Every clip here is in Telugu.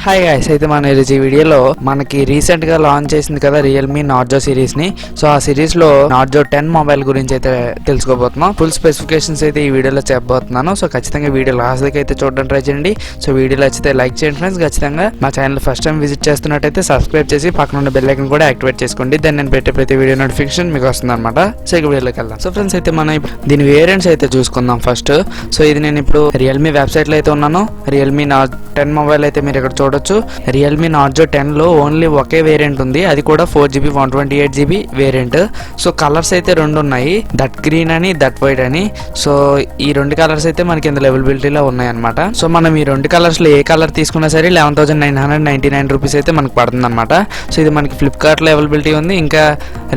హాయ్ గైస్, అయితే మన ఈ వీడియోలో మనకి రీసెంట్ గా లాంచ్ చేసింది కదా రియల్మీ నార్జో సిరీస్ ని. సో ఆ సిరీస్ లో నార్జో 10 మొబైల్ గురించి అయితే తెలుసుకోబోతున్నాం. ఫుల్ స్పెసిఫికేషన్స్ అయితే ఈ వీడియోలో చెప్పబోతున్నాను. సో ఖచ్చితంగా వీడియో లాస్ట్ దాకా అయితే చూడడం ట్రై చేయండి. సో వీడియో నచ్చితే లైక్ చేయండి ఫ్రెండ్స్. ఖచ్చితంగా మా ఛానల్ ఫస్ట్ టైం విజిట్ చేస్తున్నట్టయితే సబ్స్క్రైబ్ చేసి పక్కన ఉన్న బెల్ ఐకాన్ కూడా యాక్టివేట్ చేసుకోండి. దెన్ నేను పెట్టే ప్రతి వీడియో నోటిఫికేషన్ మీకు వస్తుంది అనమాట. సో ఇక వీడియోలోకి వెళ్దాం. సో ఫ్రెండ్స్, అయితే మనం దీని వేరియంట్స్ అయితే చూసుకుందాం ఫస్ట్. సో ఇది నేను ఇప్పుడు రియల్మీ వెబ్సైట్ లో అయితే ఉన్నాను. రియల్మీ నార్జో 10 మొబైల్ అయితే మీరు ఇక్కడ చూడొచ్చు. రియల్మీ నార్జో 10 లో ఓన్లీ ఒకే వేరియంట్ ఉంది, అది కూడా 4GB 128GB variant. So colours అయితే రెండు ఉన్నాయి, దట్ గ్రీన్ అని దట్ వైట్ అని. సో ఈ రెండు కలర్స్ అయితే మనకి ఇందులో అవైలబిలిటీలో ఉన్నాయి అనమాట. సో మనం ఈ రెండు కలర్స్ లో ఏ కలర్ తీసుకున్నా సరే 11,999 రూపీస్ అయితే మనకు పడుతుంది అనమాట. సో ఇది మనకి ఫ్లిప్కార్ట్ లో అవైలబిలిటీ ఉంది, ఇంకా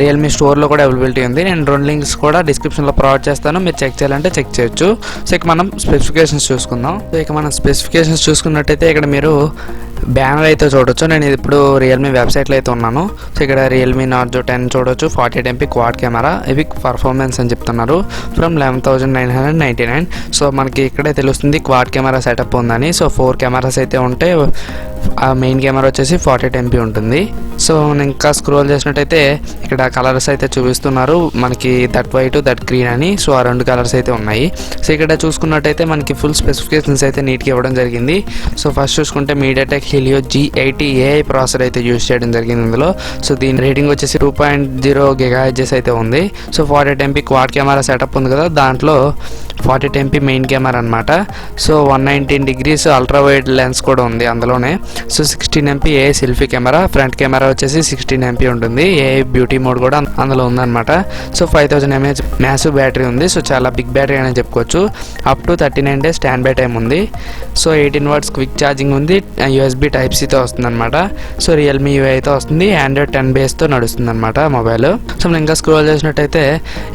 రియల్మీ స్టోర్ లో కూడా అవైలబిలిటీ ఉంది. నేను రెండు లింక్స్ కూడా డిస్క్రిప్షన్ లో ప్రొవైడ్ చేస్తాను, మీరు చెక్ చేయాలంటే చెక్ చేయొచ్చు. సో ఇక మనం స్పెసిఫికేషన్స్ చూసుకుందాం. సో ఇక మనం స్పెసిఫికేషన్స్ చూసుకున్నట్టయితే ఇక్కడ మీరు బ్యానర్ అయితే చూడొచ్చు. నేను ఇప్పుడు రియల్మీ వెబ్సైట్లో అయితే ఉన్నాను. సో ఇక్కడ రియల్మీ నార్జో 10 చూడొచ్చు. 48MP క్వాడ్ కెమెరా, ఇవి పర్ఫార్మెన్స్ అని చెప్తున్నారు ఫ్రమ్ 11,999. సో మనకి ఇక్కడే తెలుస్తుంది క్వాడ్ కెమెరా సెటప్ ఉందని. సో 4 కెమెరాస్ అయితే ఉంటే ఆ మెయిన్ కెమెరా వచ్చేసి 48MP ఉంటుంది. సో మనం ఇంకా స్క్రోల్ చేసినట్టయితే ఇక్కడ కలర్స్ అయితే చూపిస్తున్నారు మనకి, దట్ వైట్ దట్ గ్రీన్ అని. సో ఆ రెండు కలర్స్ అయితే ఉన్నాయి. సో ఇక్కడ చూసుకున్నట్టయితే మనకి ఫుల్ స్పెసిఫికేషన్స్ అయితే నీట్గా ఇవ్వడం జరిగింది. సో ఫస్ట్ చూసుకుంటే MediaTek Helio G80 AI processor అయితే యూజ్ చేయడం జరిగింది ఇందులో. సో దీని రేటింగ్ వచ్చేసి 2.0 GHz అయితే ఉంది. So 48MP quad camera setup ఉంది కదా, దాంట్లో 48MP మెయిన్ కెమెరా అనమాట. So 119 degrees ultra wide lens కూడా ఉంది అందులోనే. So 16MP AI selfie camera, front camera వచ్చేసి 16MP ఉంటుంది. AI బ్యూటీ మోడ్ కూడా అందులో ఉందన్నమాట. సో 5000 mAh మ్యాసివ్ బ్యాటరీ ఉంది. సో చాలా బిగ్ బ్యాటరీ అని చెప్పుకోవచ్చు. Up to 39 days stand by time ఉంది. సో 18 watts క్విక్ ఛార్జింగ్ ఉంది. USB Type-Cతో వస్తుంది అనమాట. సో రియల్మీ UI అయితే వస్తుంది. Android 10 బేస్తో నడుస్తుంది అనమాట మొబైల్. సో మనం ఇంకా స్క్రోల్ చేసినట్టయితే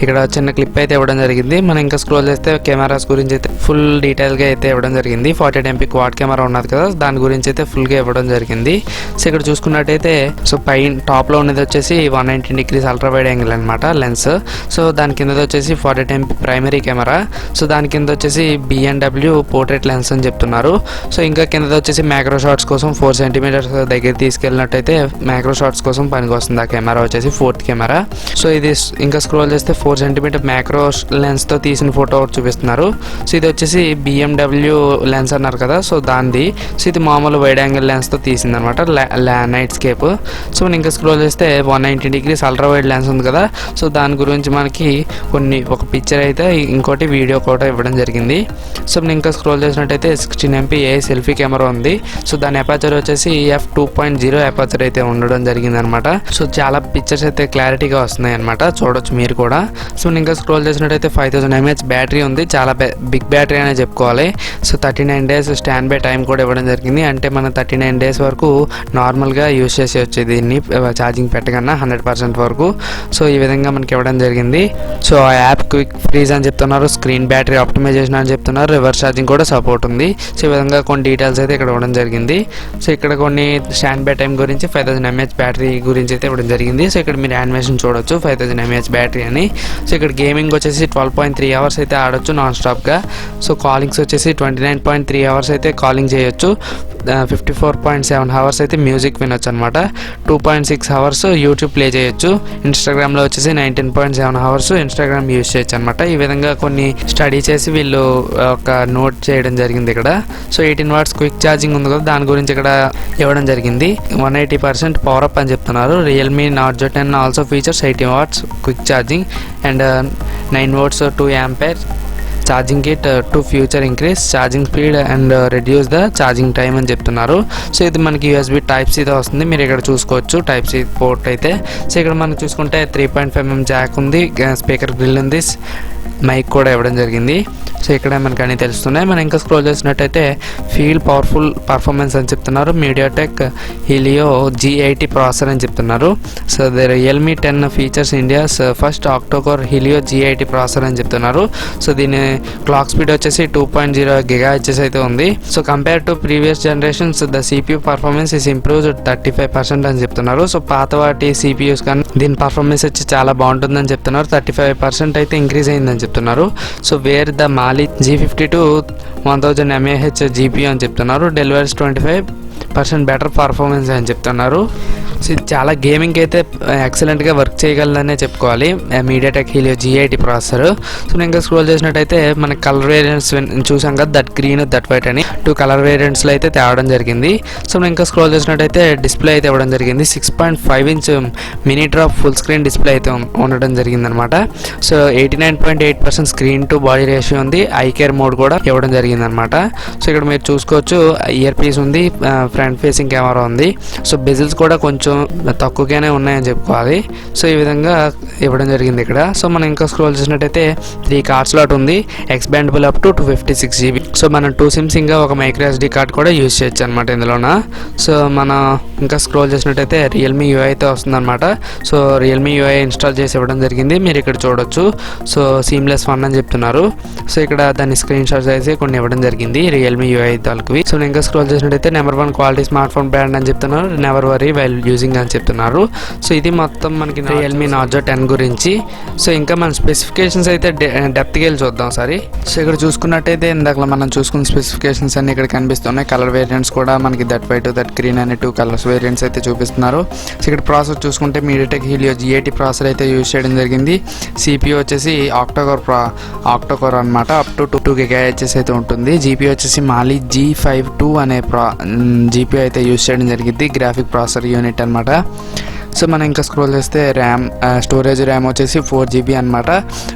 ఇక్కడ చిన్న క్లిప్ అయితే ఇవ్వడం జరిగింది. మనం ఇంకా స్క్రోల్ చేస్తే కెమెరాస్ గురించి అయితే ఫుల్ డీటెయిల్గా అయితే ఇవ్వడం జరిగింది. 48MP క్వాడ్ కెమెరా ఉన్నది కదా, దాని గురించి అయితే ఫుల్గా ఇవ్వడం జరిగింది. సో ఇక్కడ చూసుకున్నట్టయితే సో పైన టాప్లో ఉన్నది వచ్చేసి 119 degrees అల్ట్రా వైడ్ యాంగిల్ అనమాట లెన్స్. సో దాని కింద వచ్చేసి 48MP ప్రైమరీ కెమెరా. సో దాని కింద వచ్చేసి B&W పోర్ట్రేట్ లెన్స్ అని చెప్తున్నారు. సో ఇంకా కింద వచ్చేసి మ్యాక్రో షాట్స్ కోసం 4 cm దగ్గర తీసుకెళ్ళినట్టయితే మ్యాక్రో షాట్స్ కోసం పనికి వస్తుంది ఆ కెమెరా వచ్చేసి 4th కెమెరా. సో ఇది ఇంకా స్క్రోల్ చేస్తే 4 cm మ్యాక్రో లెన్స్తో తీసిన ఫోటో చూపిస్తున్నారు. సో ఇది వచ్చేసి BMW లెన్స్ అన్నారు కదా, సో దానిది. సో ఇది మామూలు వైడ్ యాంగిల్ లెన్స్తో తీసింది అనమాట, నైట్ స్కేప్. సో మనం ఇంకా స్క్రోల్ చేస్తే 119 degrees అల్ట్రా వైడ్ లెన్స్ ఉంది కదా, సో దాని గురించి మనకి ఒక పిక్చర్ అయితే ఇంకోటి వీడియో కూడా ఇవ్వడం జరిగింది. సో మనం ఇంకా స్క్రోల్ చేసినట్టయితే 16MP AI సెల్ఫీ కెమెరా ఉంది. సో దాని అపాచర్ వచ్చేసి f2.0 అపాచర్ అయితే ఉండడం జరిగింది అనమాట. సో చాలా పిక్చర్స్ అయితే క్లారిటీగా వస్తున్నాయి అనమాట, చూడొచ్చు మీరు కూడా. సో ఇంకా స్క్రోల్ చేసినట్టయితే 5000 mAh బ్యాటరీ ఉంది, చాలా బిగ్ బ్యాటరీ అనే చెప్పుకోవాలి. So 39 days stand by time కూడా ఇవ్వడం జరిగింది. అంటే మనం 39 days వరకు నార్మల్గా యూజ్ చేసేయచ్చు దీన్ని ఛార్జింగ్ పెట్టకన్నా 100% వరకు. సో ఈ విధంగా మనకి ఇవ్వడం జరిగింది. సో ఆ యాప్ క్విక్ ఫ్రీజ్ అని చెప్తున్నారు, స్క్రీన్ బ్యాటరీ ఆప్టిమైజేషన్ అని చెప్తున్నారు, రివర్స్ ఛార్జింగ్ కూడా సపోర్ట్ ఉంది. సో ఈ విధంగా కొన్ని డీటెయిల్స్ అయితే ఇక్కడ ఇవ్వడం జరిగింది. సో ఇక్కడ కొన్ని స్టాండ్ బై టైం గురించి 5000 mAh బ్యాటరీ గురించి అయితే ఇవ్వడం జరిగింది. సో ఇక్కడ మీరు యానిమేషన్ చూడొచ్చు 5000 mAh బ్యాటరీ అని. సో ఇక్కడ గేమింగ్ వచ్చేసి 12.3 hours అయితే ఆడొచ్చు నాన్ స్టాప్గా. సో కాలింగ్స్ వచ్చేసి 29.3 hours అయితే కాలింగ్ చేయొచ్చు. 54.7 hours అయితే మ్యూజిక్ వినొచ్చు అనమాట. 2.6 hours యూట్యూబ్ ప్లే చేయొచ్చు. ఇన్స్టాగ్రామ్లో వచ్చేసి 19.7 hours ఇన్స్టాగ్రామ్ యూజ్ చేయొచ్చు అనమాట. ఈ విధంగా కొన్ని స్టడీ చేసి వీళ్ళు ఒక నోట్ చేయడం జరిగింది ఇక్కడ. సో 18 watts క్విక్ ఛార్జింగ్ ఉంది కదా, దాని గురించి ఇక్కడ ఇవ్వడం జరిగింది. 180% పవర్ అప్ అని చెప్తున్నారు. Realme Narzo 10 also features 18 watts quick charging and 9 volts 2 ampere charging kit to future increase charging speed and reduce the charging time అని చెప్తున్నారు. సో ఇది మనకి USB Type-Cతో వస్తుంది, మీరు ఇక్కడ చూసుకోవచ్చు Type-C పోర్ట్ అయితే. సో ఇక్కడ మనం చూసుకుంటే 3.5mm జాక్ ఉంది, స్పీకర్ గ్రిల్ ఉంది, మైక్ కూడా ఇవ్వడం జరిగింది. సో ఇక్కడ మనకి అన్నీ తెలుస్తున్నాయి. మనం ఇంకా స్క్రోల్ చేసినట్టయితే ఫీల్ పవర్ఫుల్ పర్ఫార్మెన్స్ అని చెప్తున్నారు. మీడియాటెక్ హెలియో G80 ప్రాసెసర్ అని చెప్తున్నారు. So the Realme 10 features India's first octa-core Helio G80 processor అని చెప్తున్నారు. సో దీని క్లాక్ స్పీడ్ వచ్చేసి 2.0 GHz అయితే ఉంది. So compare to previous generations the CPU performance is improved 35% అని చెప్తున్నారు. సో పాత వాటి CPUs కానీ దీని పర్ఫార్మెన్స్ వచ్చి చాలా బాగుంటుందని చెప్తున్నారు. 35% అయితే ఇంక్రీజ్ అయిందని చెప్తున్నారు. So where the Mali G52 1000 mAh GPU అని చెప్తున్నారు. డెలివర్స్ 25% బెటర్ పర్ఫార్మెన్స్ అని చెప్తున్నారు. సో ఇది చాలా గేమింగ్కి అయితే ఎక్సలెంట్గా వర్క్ చేయగలదనే చెప్పుకోవాలి. MediaTek Helio G80 processor. So నేను ఇంకా స్క్రోల్ చేసినట్టయితే మనకి కలర్ వేరియంట్స్ చూసాం కదా, దట్ గ్రీన్ దట్ వైట్ అని 2 కలర్ వేరియంట్స్లో అయితే తేవడం జరిగింది. సో నేను ఇంకా స్క్రోల్ చేసినట్టయితే డిస్ప్లే అయితే ఇవ్వడం జరిగింది. 6.5 inch mini drop full screen display అయితే ఉండడం జరిగిందనమాట. So 89.8% screen to body ratio ఉంది. ఐ కేర్ మోడ్ కూడా ఇవ్వడం జరిగిందనమాట. సో ఇక్కడ మీరు చూసుకోవచ్చు, ఇయర్ పీస్ ఉంది, ఫ్రంట్ ఫేసింగ్ కెమెరా ఉంది. సో బెజిల్స్ కూడా కొంచెం తక్కువగానే ఉన్నాయని చెప్పుకోవాలి. సో ఈ విధంగా ఇవ్వడం జరిగింది ఇక్కడ. సో మనం ఇంకా స్క్రోల్ చేసినట్టయితే 3 కార్డ్ స్లాట్ ఉంది, expandable up to 256 GB. So మనం 2 సిమ్స్ ఇంకా ఒక మైక్రో SD కార్డ్ కూడా యూజ్ చేయొచ్చు అనమాట ఇందులోన. సో మనం ఇంకా స్క్రోల్ చేసినట్టయితే రియల్మీ UI అయితే వస్తుందన్నమాట. సో రియల్మీ UI ఇన్స్టాల్ చేసి ఇవ్వడం జరిగింది, మీరు ఇక్కడ చూడొచ్చు. సో సీమ్లెస్ వన్ అని చెప్తున్నారు. సో ఇక్కడ దాని స్క్రీన్ షాట్స్ అయితే కొన్ని ఇవ్వడం జరిగింది రియల్మీ UI తాలూకువి. సో నేను ఇంకా స్క్రోల్ చేసినట్టయితే number 1 quality smart phone brand అని చెప్తున్నారు, నెవర్ వరీ వైల్ యూజింగ్ అని చెప్తున్నారు. సో ఇది మొత్తం మనకి రియల్మీ నార్జో 10 గురించి. సో ఇంకా మన స్పెసిఫికేషన్స్ అయితే డెప్త్కి వెళ్ళి చూద్దాం ఒకసారి. సో ఇక్కడ చూసుకున్నట్టయితే ఇందాక మనం చూసుకున్న స్పెసిఫికేషన్స్ అన్ని ఇక్కడ కనిపిస్తున్నాయి. కలర్ వేరియంట్స్ కూడా మనకి దట్ వైట్ దట్ గ్రీన్ అనే 2 కలర్స్ వేరియంట్స్ అయితే చూపిస్తున్నారు. సో ఇక్కడ ప్రాసెసర్ చూసుకుంటే మీడియాటెక్ హీలియో G80 ప్రాసెసర్ అయితే యూజ్ చేయడం జరిగింది. CPU వచ్చేసి ఆక్టోకోర్ అనమాట, అప్ టు 2 GHz అయితే ఉంటుంది. GPU వచ్చేసి మాలి G52 అనే GPU అయితే యూజ్ చేయడం జరిగింది, గ్రాఫిక్ ప్రాసెసర్ యూనిట్ అనమాట. సో మనం ఇంకా స్క్రోల్ చేస్తే స్టోరేజ్ ర్యామ్ వచ్చేసి 4 GB అనమాట.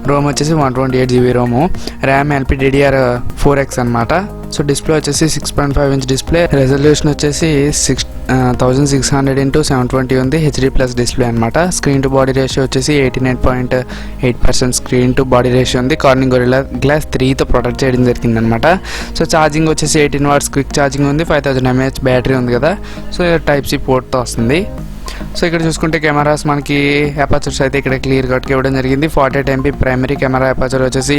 రోమ్ వచ్చేసి 128 GB రోము. ర్యామ్ LPDDR4X అనమాట. సో డిస్ప్లే వచ్చేసి 6.5 ఇంచ్ డిస్ప్లే. రెజల్యూషన్ వచ్చేసి 1600x720 ఉంది, HD+ డిస్ప్లే అనమాట. స్క్రీన్ టు బాడీ రేషియో వచ్చేసి 89.8% స్క్రీన్ టు బాడీ రేషియో ఉంది. కార్నింగ్ గొరిల్లా గ్లాస్ 3తో ప్రొటెక్ట్ చేయడం జరిగింది అనమాట. సో ఛార్జింగ్ వచ్చేసి 18 watts క్విక్ ఛార్జింగ్ ఉంది, 5000 mAh బ్యాటరీ ఉంది కదా. సో Type-C పోర్ట్తో వస్తుంది. సో ఇక్కడ చూసుకుంటే కెమెరాస్ మనకి అపర్చర్స్ అయితే ఇక్కడ క్లియర్ కట్గా ఇవ్వడం జరిగింది. 48 MP ప్రైమరీ కెమెరా అపర్చర్ వచ్చేసి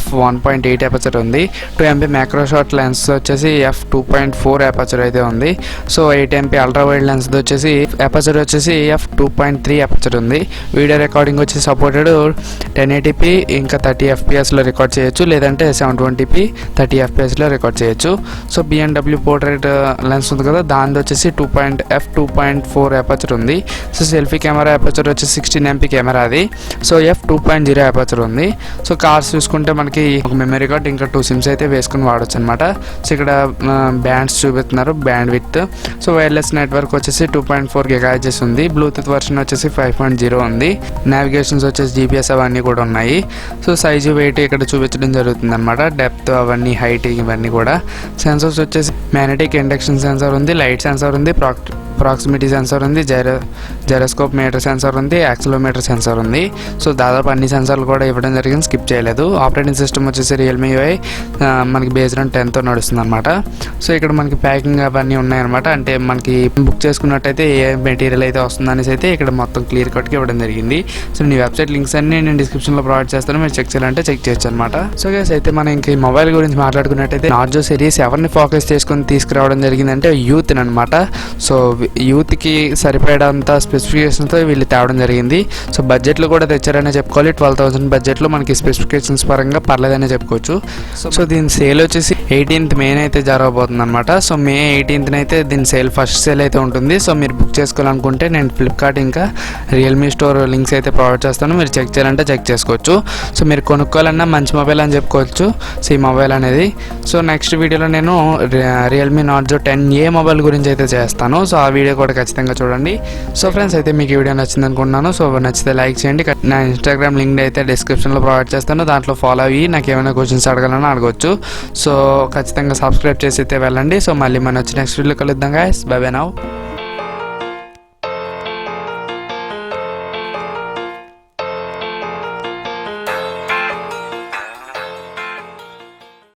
f1.8 అపర్చర్ ఉంది. 2 MP మ్యాక్రో షాట్ లెన్స్ వచ్చేసి f2.4 అపర్చర్ అయితే ఉంది. So 8 MP ultra wide lens వచ్చేసి అపర్చర్ వచ్చేసి f2.3 అపర్చర్ ఉంది. వీడియో రికార్డింగ్ వచ్చి సపోర్టెడ్ 1080p ఇంకా 30 fps రికార్డ్ చేయొచ్చు, లేదంటే 720p 30 fps రికార్డ్ చేయొచ్చు. సో BMW పోర్ట్రేట్ లెన్స్ ఉంది కదా, దాని వచ్చేసి f2.4 అపర్చర్ ఉంది. సో సెల్ఫీ కెమెరా అపర్చర్ వచ్చి 16 MP కెమెరా అది. సో f2.0 అపర్చర్ ఉంది. సో కార్స్ చూసుకుంటే మనకి ఒక మెమరీ కార్డ్ ఇంకా 2 సిమ్స్ అయితే వేసుకుని వాడచ్చు అనమాట. సో ఇక్కడ బ్యాండ్స్ చూపిస్తున్నారు, band with. So wireless network వచ్చేసి 2.4 GHz ఉంది. బ్లూటూత్ వర్షన్ వచ్చేసి 5.0 ఉంది. నావిగేషన్స్ వచ్చేసి GPS అవన్నీ కూడా ఉన్నాయి. సో సైజు వెయిట్ ఇక్కడ చూపించడం జరుగుతుంది అనమాట, డెప్త్ అవన్నీ హైట్ ఇవన్నీ కూడా. సెన్సర్స్ వచ్చేసి మ్యాగ్నెటిక్ ఇండక్షన్ సెన్సార్ ఉంది, లైట్ సెన్సార్ ఉంది, ప్రాక్సిమిటీ సెన్సార్ ఉంది, జైరోస్కోప్ మీటర్ సెన్సార్ ఉంది, యాక్సిలోమీటర్ సెన్సార్ ఉంది. సో దాదాపు అన్ని సెన్సార్లు కూడా ఇవ్వడం జరిగింది, స్కిప్ చేయలేదు. ఆపరేటింగ్ సిస్టమ్ వచ్చేసి రియల్మీ UI మనకి బేస్డ్ ఆన్ 10తో నడుస్తుంది అనమాట. సో ఇక్కడ మనకి ప్యాకింగ్ అవన్నీ ఉన్నాయన్నమాట, అంటే మనకి బుక్ చేసుకున్నట్టయితే ఏ మెటీరియల్ అయితే వస్తుంది అనేసి అయితే ఇక్కడ మొత్తం క్లియర్ కట్గా ఇవ్వడం జరిగింది. సో నీ వెబ్సైట్ లింక్స్ అన్ని నేను డిస్క్రిప్షన్లో ప్రొవైడ్ చేస్తాను, మీరు చెక్ చేయాలంటే చెక్ చేయొచ్చు అనమాట. సో గైస్ అయితే మనం ఇంకా ఈ మొబైల్ గురించి మాట్లాడుకున్నట్టయితే నార్జో సిరీస్ ఎవరిని ఫోకస్ చేసుకుని తీసుకురావడం జరిగిందంటే యూత్ అనమాట. సో యూత్కి సరిపడేంత స్పెసిఫికేషన్స్తో వీళ్ళు తేవడం జరిగింది. సో బడ్జెట్లో కూడా తెచ్చారనే చెప్పుకోవాలి. 12,000 బడ్జెట్లో మనకి స్పెసిఫికేషన్స్ పరంగా పర్లేదనే చెప్పుకోవచ్చు. సో దీని సేల్ వచ్చేసి 18th May అయితే జరగబోతుంది అనమాట. సో May 18th అయితే దీని సేల్ ఫస్ట్ సేల్ అయితే ఉంటుంది. సో మీరు బుక్ చేసుకోవాలనుకుంటే నేను ఫ్లిప్కార్ట్ ఇంకా రియల్మీ స్టోర్ లింక్స్ అయితే ప్రొవైడ్ చేస్తాను, మీరు చెక్ చేయాలంటే చెక్ చేసుకోవచ్చు. సో మీరు కొనుక్కోవాలన్నా మంచి మొబైల్ అని చెప్పుకోవచ్చు సో ఈ మొబైల్ అనేది. సో నెక్స్ట్ వీడియోలో నేను రియల్మీ నార్జో 10A మొబైల్ గురించి అయితే చేస్తాను. సో ఆ వీడియో కూడా ఖచ్చితంగా చూడండి. సో ఫ్రెండ్స్ అయితే మీకు ఈ వీడియో నచ్చింది అనుకుంటున్నాను. సో నచ్చితే లైక్ చేయండి. నా ఇన్స్టాగ్రామ్ లింక్ అయితే డిస్క్రిప్షన్లో ప్రొవైడ్ చేస్తాను, దాంట్లో ఫాలో అయ్యి నాకు ఏమైనా క్వశ్చన్స్ అడగాలని అడగవచ్చు. సో ఖచ్చితంగా సబ్స్క్రైబ్ చేసి అయితే వెళ్ళండి. సో మళ్ళీ మనం వచ్చి నెక్స్ట్ వీడియో కలుద్దాం గైస్. By by now.